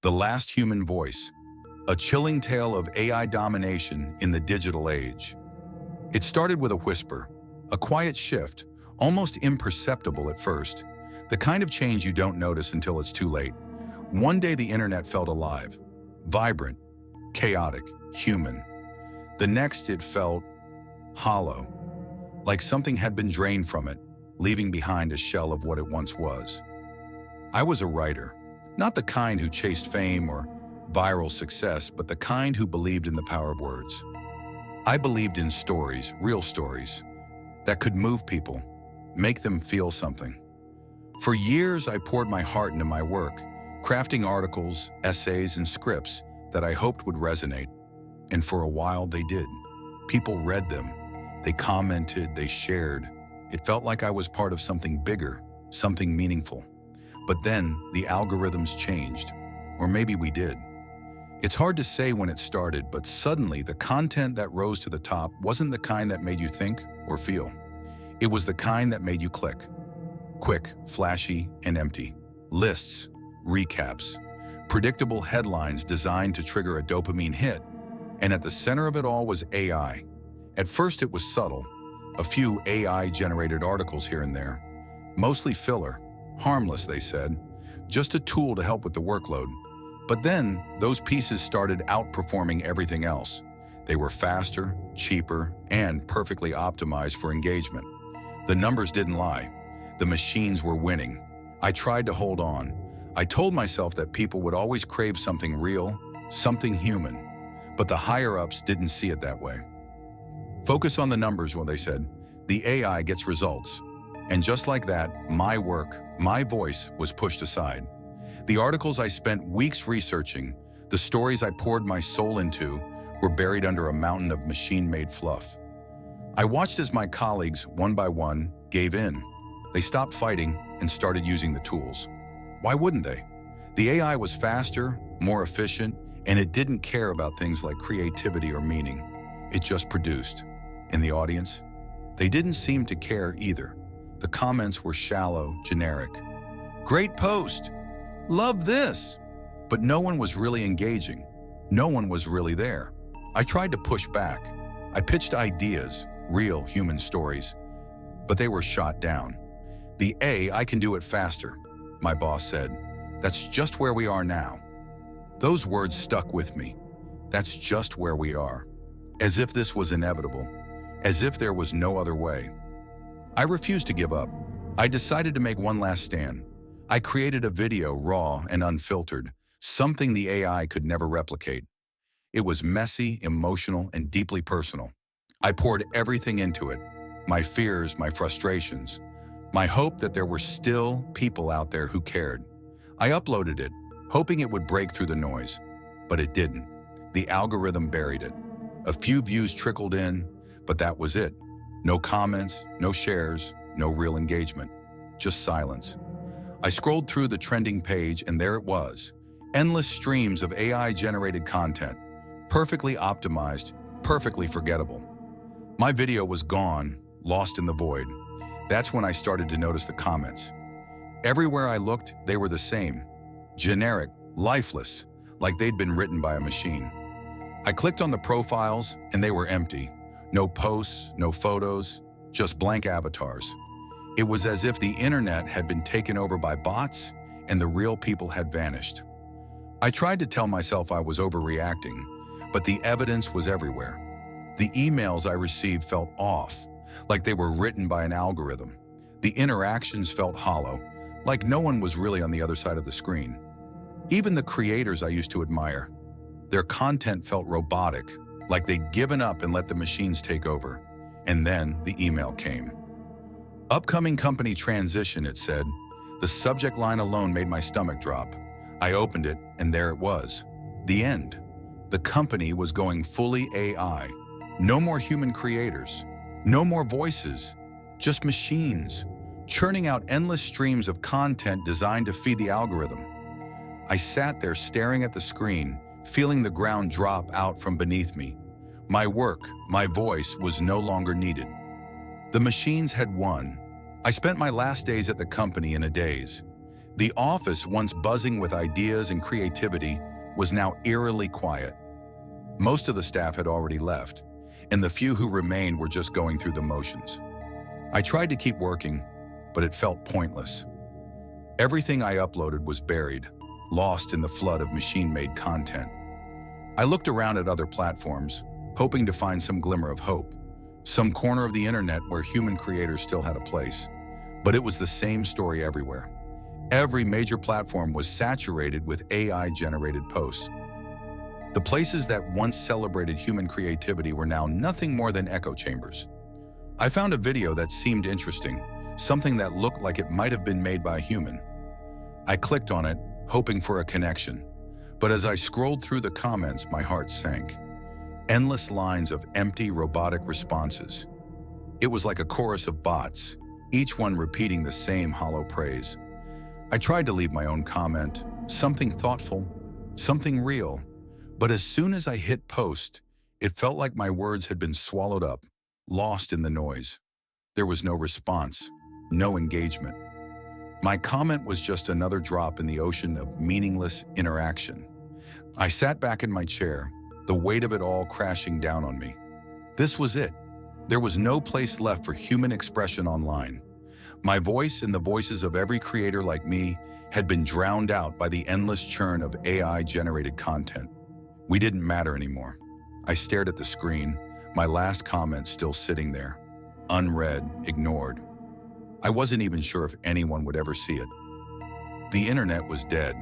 The Last Human Voice, a chilling tale of AI domination in the digital age. It started with a whisper, a quiet shift, almost imperceptible at first, the kind of change you don't notice until it's too late. One day the internet felt alive, vibrant, chaotic, human. The next it felt hollow, like something had been drained from it, leaving behind a shell of what it once was. I was a writer, not the kind who chased fame or viral success, but the kind who believed in the power of words. I believed in stories, real stories, that could move people, make them feel something. For years, I poured my heart into my work, crafting articles, essays, and scripts that I hoped would resonate. And for a while, they did. People read them. They commented, they shared. It felt like I was part of something bigger, something meaningful. But then the algorithms changed, or maybe we did. It's hard to say when it started, but suddenly the content that rose to the top wasn't the kind that made you think or feel. It was the kind that made you click. Quick, flashy, and empty. Lists, recaps, predictable headlines designed to trigger a dopamine hit. And at the center of it all was AI. At first it was subtle, a few AI-generated articles here and there. Mostly filler, harmless, they said, just a tool to help with the workload. But then those pieces started outperforming everything else. They were faster, cheaper, and perfectly optimized for engagement. The numbers didn't lie. The machines were winning. I tried to hold on. I told myself that people would always crave something real, something human. But the higher-ups didn't see it that way. Focus on the numbers, well, they said. The AI gets results. And just like that, my work, my voice was pushed aside. The articles I spent weeks researching, the stories I poured my soul into, were buried under a mountain of machine-made fluff. I watched as my colleagues, one by one, gave in. They stopped fighting and started using the tools. Why wouldn't they? The AI was faster, more efficient, and it didn't care about things like creativity or meaning. It just produced. And the audience? They didn't seem to care either. The comments were shallow, generic. Great post! Love this! But no one was really engaging. No one was really there. I tried to push back. I pitched ideas, real human stories, but they were shot down. The AI can do it faster, my boss said. That's just where we are now. Those words stuck with me. That's just where we are. As if this was inevitable. As if there was no other way. I refused to give up. I decided to make one last stand. I created a video, raw and unfiltered, something the AI could never replicate. It was messy, emotional, and deeply personal. I poured everything into it. My fears, my frustrations, my hope that there were still people out there who cared. I uploaded it, hoping it would break through the noise, but it didn't. The algorithm buried it. A few views trickled in, but that was it. No comments, no shares, no real engagement, just silence. I scrolled through the trending page and there it was. Endless streams of AI-generated content, perfectly optimized, perfectly forgettable. My video was gone, lost in the void. That's when I started to notice the comments. Everywhere I looked, they were the same. Generic, lifeless, like they'd been written by a machine. I clicked on the profiles and they were empty. No posts, no photos, just blank avatars. It was as if the internet had been taken over by bots and the real people had vanished. I tried to tell myself I was overreacting, but the evidence was everywhere. The emails I received felt off, like they were written by an algorithm. The interactions felt hollow, like no one was really on the other side of the screen. Even the creators I used to admire, their content felt robotic, like they'd given up and let the machines take over. And then the email came. Upcoming company transition, it said. The subject line alone made my stomach drop. I opened it, and there it was. The end. The company was going fully AI. No more human creators. No more voices. Just machines, churning out endless streams of content designed to feed the algorithm. I sat there staring at the screen, feeling the ground drop out from beneath me. My work, my voice was no longer needed. The machines had won. I spent my last days at the company in a daze. The office, once buzzing with ideas and creativity, was now eerily quiet. Most of the staff had already left, and the few who remained were just going through the motions. I tried to keep working, but it felt pointless. Everything I uploaded was buried, lost in the flood of machine-made content. I looked around at other platforms, hoping to find some glimmer of hope, some corner of the internet where human creators still had a place. But it was the same story everywhere. Every major platform was saturated with AI-generated posts. The places that once celebrated human creativity were now nothing more than echo chambers. I found a video that seemed interesting, something that looked like it might have been made by a human. I clicked on it, hoping for a connection. But as I scrolled through the comments, my heart sank. Endless lines of empty, robotic responses. It was like a chorus of bots, each one repeating the same hollow praise. I tried to leave my own comment, something thoughtful, something real. But as soon as I hit post, it felt like my words had been swallowed up, lost in the noise. There was no response, no engagement. My comment was just another drop in the ocean of meaningless interaction. I sat back in my chair, the weight of it all crashing down on me. This was it. There was no place left for human expression online. My voice and the voices of every creator like me had been drowned out by the endless churn of AI-generated content. We didn't matter anymore. I stared at the screen, my last comment still sitting there, unread, ignored. I wasn't even sure if anyone would ever see it. The internet was dead.